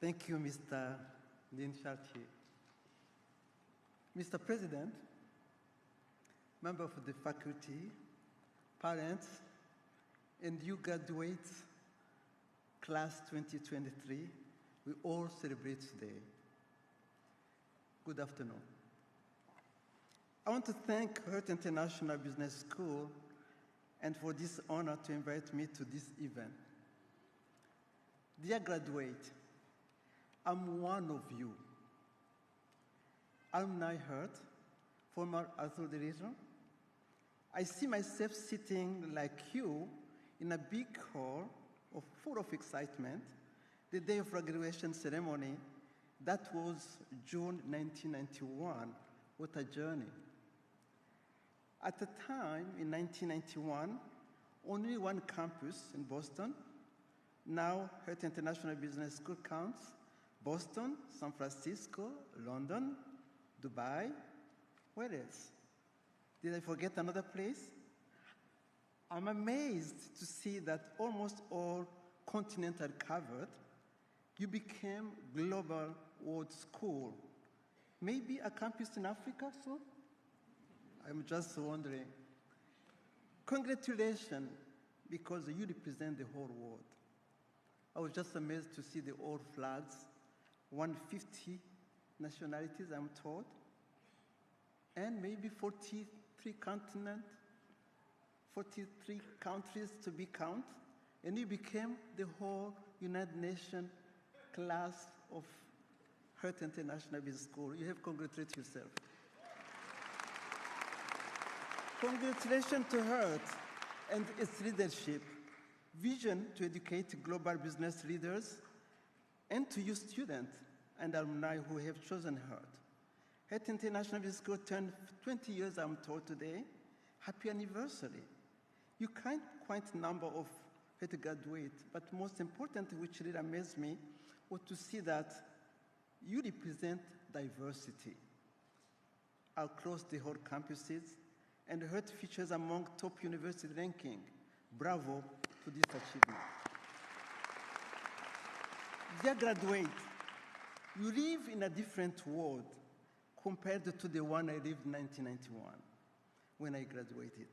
Thank you, Mr. Dean Chartier. Mr. President, members of the faculty, parents, and you graduates, class 2023, we all celebrate today. Good afternoon. I want to thank Hult International Business School and for this honor to invite me to this event. Dear graduate, I'm one of you. Alumni Hult, former Arthur Division. I see myself sitting like you in a big hall full of excitement, the day of our graduation ceremony. That was June 1991. What a journey. At the time, in 1991, only one campus in Boston. Now, Hult International Business School counts Boston, San Francisco, London, Dubai. Where else? Did I forget another place? I'm amazed to see that almost all continents are covered. You became global world school. Maybe a campus in Africa soon? I'm just wondering. Congratulations, because you represent the whole world. I was just amazed to see the old flags, 150 nationalities, I'm told, and maybe 43 continents, 43 countries to be counted, and you became the whole United Nations class of Hult International Business School. You have congratulated yourself. Congratulations to Hult and its leadership, vision to educate global business leaders, and to you students and alumni who have chosen Hult. Hult International Business School turned 20 years, I'm told today. Happy anniversary. You can't quite the number of Hult graduates, but most important, which really amazed me, was to see that you represent diversity across the whole campuses, and Hult features among top university ranking. Bravo to this achievement. Dear graduate, you live in a different world compared to the one I lived in 1991 when I graduated.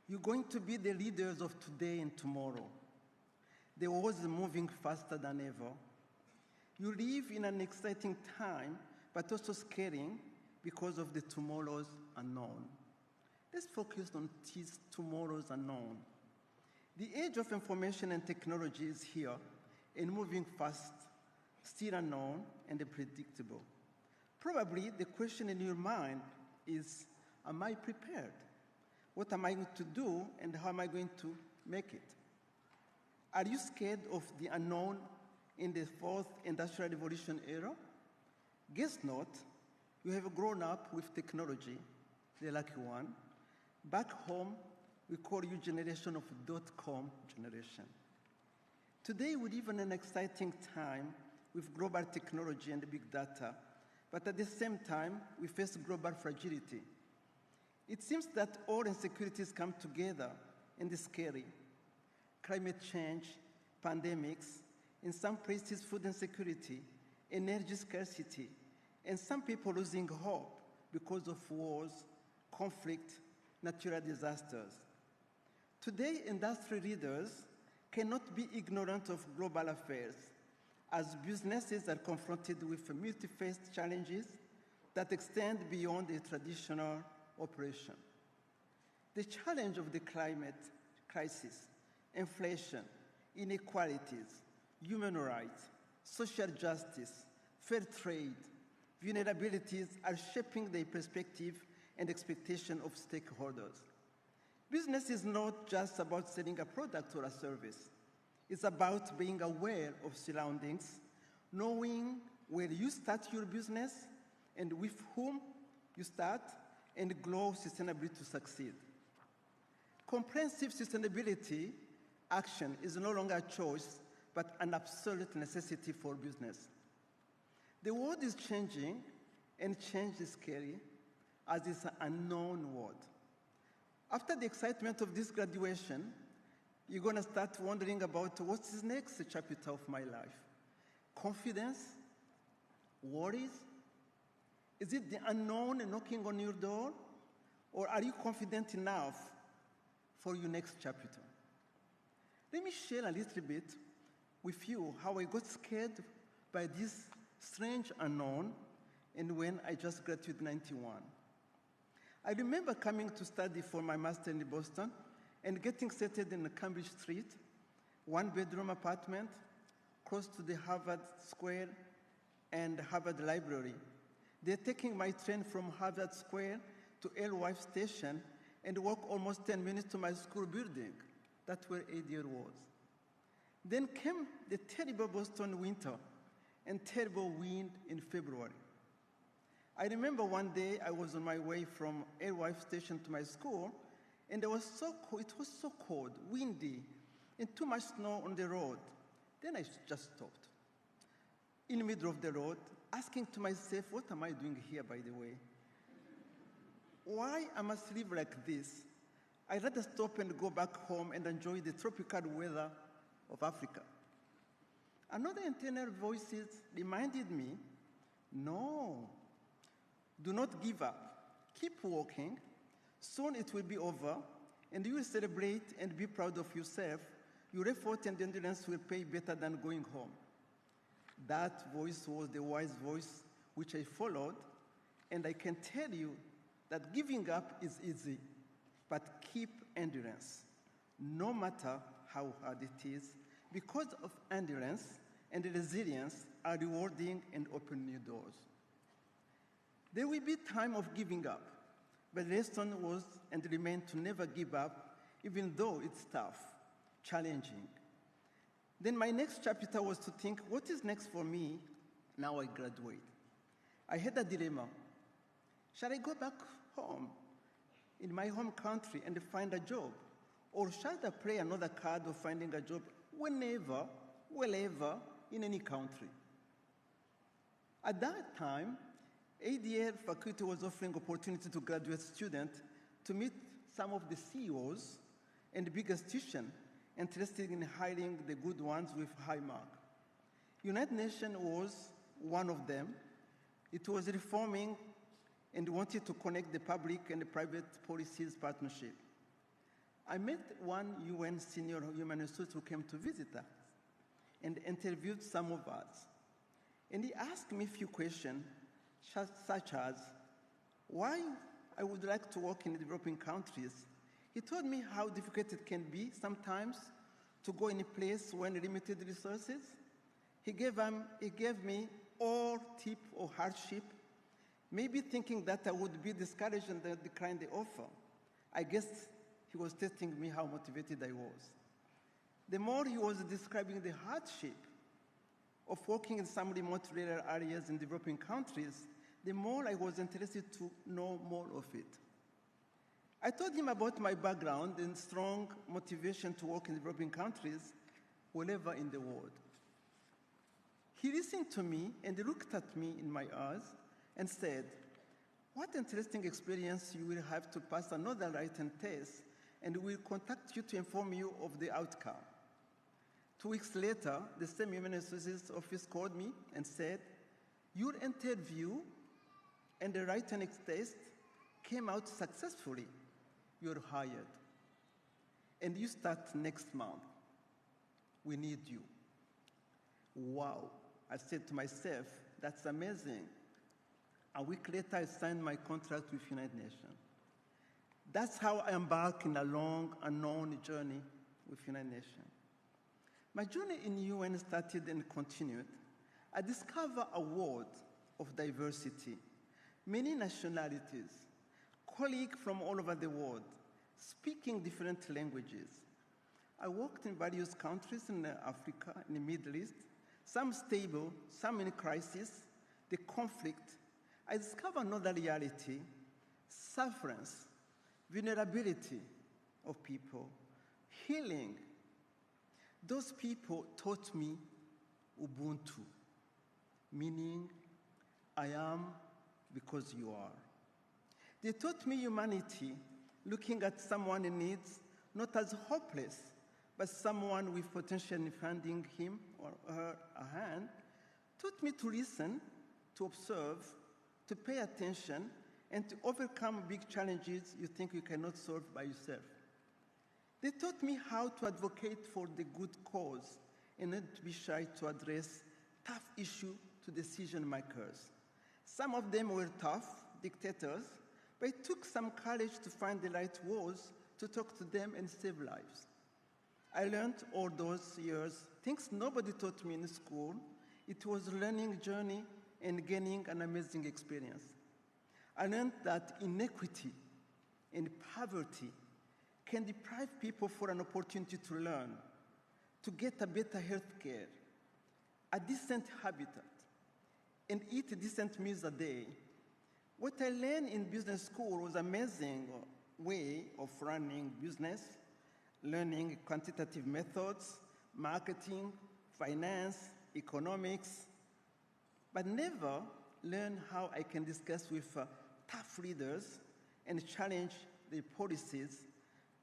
You're going to be the leaders of today and tomorrow. The world is moving faster than ever. You live in an exciting time, but also scaring because of the tomorrows unknown. Let's focus on these tomorrows unknown. The age of information and technology is here and moving fast, still unknown and unpredictable. Probably the question in your mind is, am I prepared? What am I going to do and how am I going to make it? Are you scared of the unknown in the fourth industrial revolution era? Guess not. You have grown up with technology, the lucky one. Back home, we call you generation of .com generation. Today, we live in an exciting time with global technology and big data, but at the same time, we face global fragility. It seems that all insecurities come together and is scary. Climate change, pandemics, in some places food insecurity, energy scarcity, and some people losing hope because of wars, conflict, natural disasters. Today, industry leaders cannot be ignorant of global affairs, as businesses are confronted with multi-faced challenges that extend beyond the traditional operation. The challenge of the climate crisis, inflation, inequalities, human rights, social justice, fair trade, vulnerabilities are shaping the perspective and expectation of stakeholders. Business is not just about selling a product or a service. It's about being aware of surroundings, knowing where you start your business and with whom you start, and grow sustainably to succeed. Comprehensive sustainability action is no longer a choice, but an absolute necessity for business. The world is changing, and change is scary, as it's an unknown world. After the excitement of this graduation, you're going to start wondering about what's the next chapter of my life. Confidence? Worries? Is it the unknown knocking on your door? Or are you confident enough for your next chapter? Let me share a little bit with you how I got scared by this strange unknown and when I just graduated in 91. I remember coming to study for my master in Boston and getting settled in Cambridge Street, one-bedroom apartment, close to the Harvard Square and Harvard Library. They're taking my train from Harvard Square to Alewife Station and walk almost 10 minutes to my school building. That's where ADL was. Then came the terrible Boston winter and terrible wind in February. I remember one day I was on my way from Alewife Station to my school, and it was so cold, windy, and too much snow on the road. Then I just stopped in the middle of the road, asking to myself, what am I doing here, by the way? Why I must live like this? I'd rather stop and go back home and enjoy the tropical weather of Africa. Another internal voice reminded me, no, do not give up. Keep walking. Soon it will be over, and you will celebrate and be proud of yourself. Your effort and endurance will pay better than going home. That voice was the wise voice which I followed, and I can tell you that giving up is easy, but keep endurance, no matter how hard it is, because of endurance and resilience are rewarding and open new doors. There will be time of giving up, but the lesson was and remained to never give up, even though it's tough, challenging. Then my next chapter was to think, what is next for me now I graduate? I had a dilemma. Shall I go back home in my home country and find a job? Or shall I play another card of finding a job whenever, wherever, in any country? At that time, ADL faculty was offering opportunity to graduate students to meet some of the CEOs and big institutions interested in hiring the good ones with high mark. United Nations was one of them. It was reforming and wanted to connect the public and the private policies partnership. I met one UN senior human resource who came to visit us and interviewed some of us. And he asked me a few questions, such as, why I would like to work in developing countries. He told me how difficult it can be sometimes to go in a place when limited resources. He gave me all tip or hardship, maybe thinking that I would be discouraged and decline the offer. I guess he was testing me how motivated I was. The more he was describing the hardship of working in some remote rural areas in developing countries, the more I was interested to know more of it. I told him about my background and strong motivation to work in developing countries wherever in the world. He listened to me and looked at me in my eyes and said, what interesting experience you will have to pass another written test, and we'll contact you to inform you of the outcome. 2 weeks later, the same Human Resources Office called me and said, your interview and the written test came out successfully. You're hired. And you start next month. We need you. Wow, I said to myself, that's amazing. A week later, I signed my contract with United Nations. That's how I embarked on a long, unknown journey with United Nations. My journey in UN started and continued. I discovered a world of diversity, many nationalities, colleagues from all over the world, speaking different languages. I worked in various countries in Africa, in the Middle East, some stable, some in crisis, the conflict. I discovered another reality, sufferance, vulnerability of people, healing. Those people taught me Ubuntu, meaning I am because you are. They taught me humanity, looking at someone in need, not as hopeless, but someone with potential in handing him or her a hand, taught me to listen, to observe, to pay attention, and to overcome big challenges you think you cannot solve by yourself. They taught me how to advocate for the good cause and not to be shy to address tough issues to decision makers. Some of them were tough dictators, but it took some courage to find the right words to talk to them and save lives. I learned all those years things nobody taught me in school. It was a learning journey and gaining an amazing experience. I learned that inequity and poverty can deprive people for an opportunity to learn, to get a better health care, a decent habitat, and eat decent meals a day. What I learned in business school was an amazing way of running business, learning quantitative methods, marketing, finance, economics, but never learn how I can discuss with tough leaders and challenge their policies,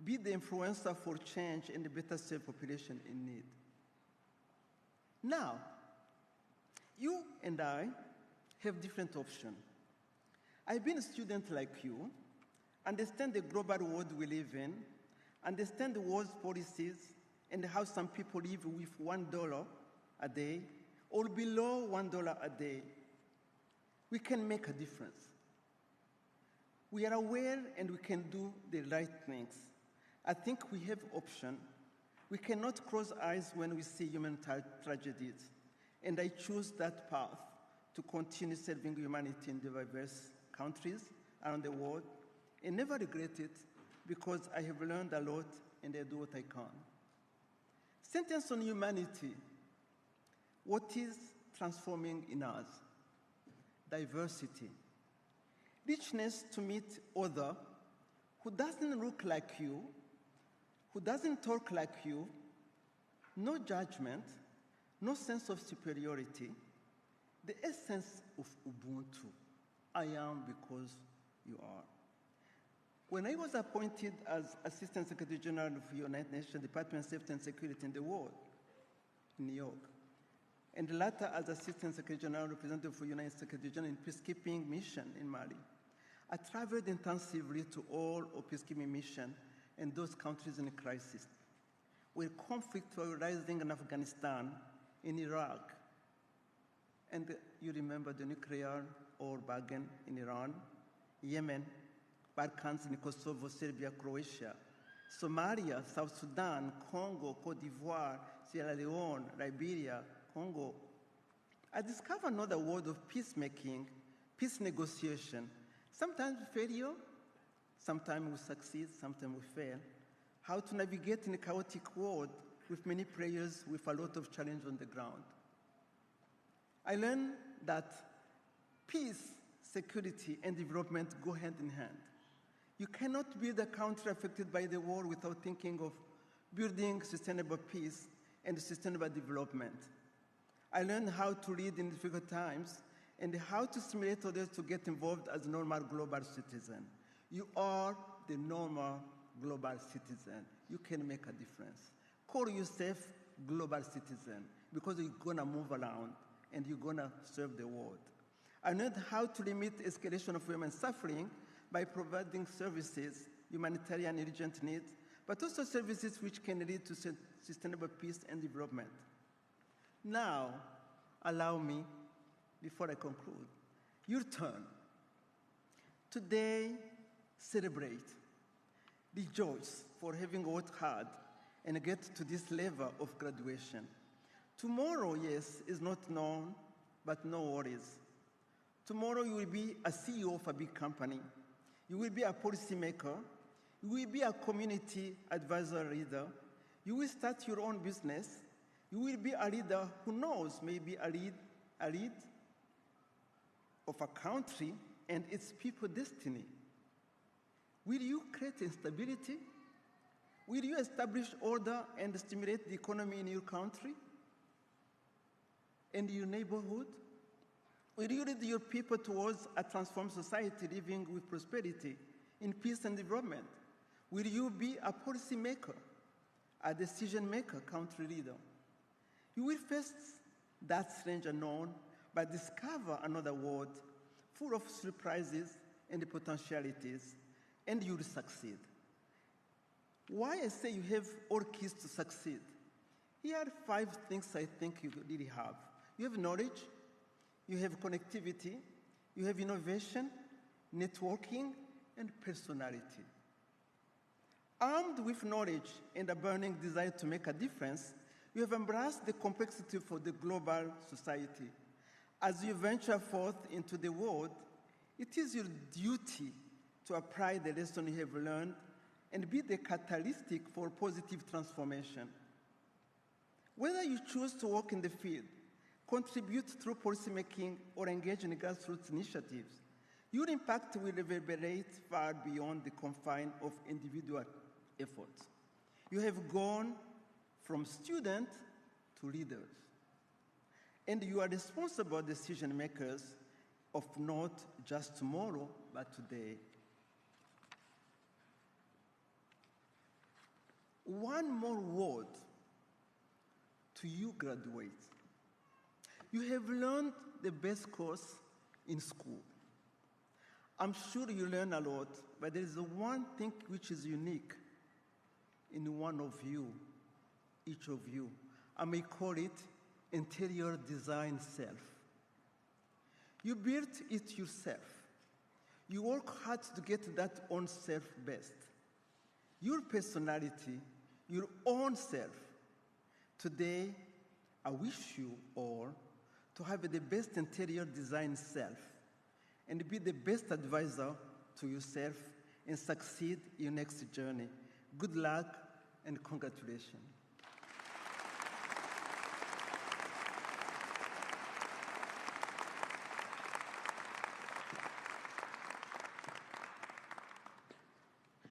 be the influencer for change and better serve population in need. Now, you and I have different options. I've been a student like you, understand the global world we live in, understand the world's policies and how some people live with $1 a day or below $1 a day. We can make a difference. We are aware and we can do the right things. I think we have option. We cannot close eyes when we see human tragedies. And I choose that path to continue serving humanity in diverse countries around the world and never regret it because I have learned a lot and I do what I can. Sentence on humanity. What is transforming in us? Diversity. Richness to meet other who doesn't look like you, who doesn't talk like you, no judgment, no sense of superiority, the essence of Ubuntu. I am because you are. When I was appointed as Assistant Secretary General of the United Nations Department of Safety and Security in the World, in New York, and later as Assistant Secretary General Representative for United States Secretary General in peacekeeping mission in Mali, I traveled intensively to all of peacekeeping missions in those countries in crisis, where conflicts were rising in Afghanistan, in Iraq, and you remember the nuclear war bargain in Iran, Yemen, Balkans in Kosovo, Serbia, Croatia, Somalia, South Sudan, Congo, Cote d'Ivoire, Sierra Leone, Liberia, Congo. I discovered another world of peacemaking, peace negotiation. Sometimes failure, sometimes we succeed, sometimes we fail. How to navigate in a chaotic world with many players, with a lot of challenge on the ground. I learned that peace, security, and development go hand in hand. You cannot build a country affected by the war without thinking of building sustainable peace and sustainable development. I learned how to lead in difficult times and how to stimulate others to get involved as normal global citizen. You are the normal global citizen. You can make a difference. Call yourself global citizen because you're gonna move around and you're gonna serve the world. I learned how to limit escalation of human suffering by providing services, humanitarian urgent needs, but also services which can lead to sustainable peace and development. Now, allow me, before I conclude, your turn. Today, celebrate, rejoice for having worked hard and get to this level of graduation. Tomorrow, yes, is not known, but no worries. Tomorrow you will be a CEO of a big company. You will be a policymaker. You will be a community advisor leader. You will start your own business. You will be a leader who knows, maybe a lead of a country and its people's destiny. Will you create instability? Will you establish order and stimulate the economy in your country and your neighborhood? Will you lead your people towards a transformed society living with prosperity, in peace and development? Will you be a policy maker, a decision maker, country leader? You will face that strange unknown, but discover another world full of surprises and potentialities, and you'll succeed. Why I say you have all keys to succeed? Here are 5 things I think you really have. You have knowledge, you have connectivity, you have innovation, networking, and personality. Armed with knowledge and a burning desire to make a difference, you have embraced the complexity for the global society. As you venture forth into the world, it is your duty to apply the lesson you have learned and be the catalytic for positive transformation. Whether you choose to work in the field, contribute through policymaking, or engage in grassroots initiatives, your impact will reverberate far beyond the confines of individual efforts. You have gone from student to leaders, and you are responsible decision makers of not just tomorrow, but today. One more word to you graduates. You have learned the best course in school. I'm sure you learn a lot, but there is one thing which is unique in one of you, each of you. I may call it interior design self. You built it yourself. You work hard to get that own self best. Your personality, your own self. Today, I wish you all to have the best interior design self and be the best advisor to yourself and succeed in your next journey. Good luck and congratulations.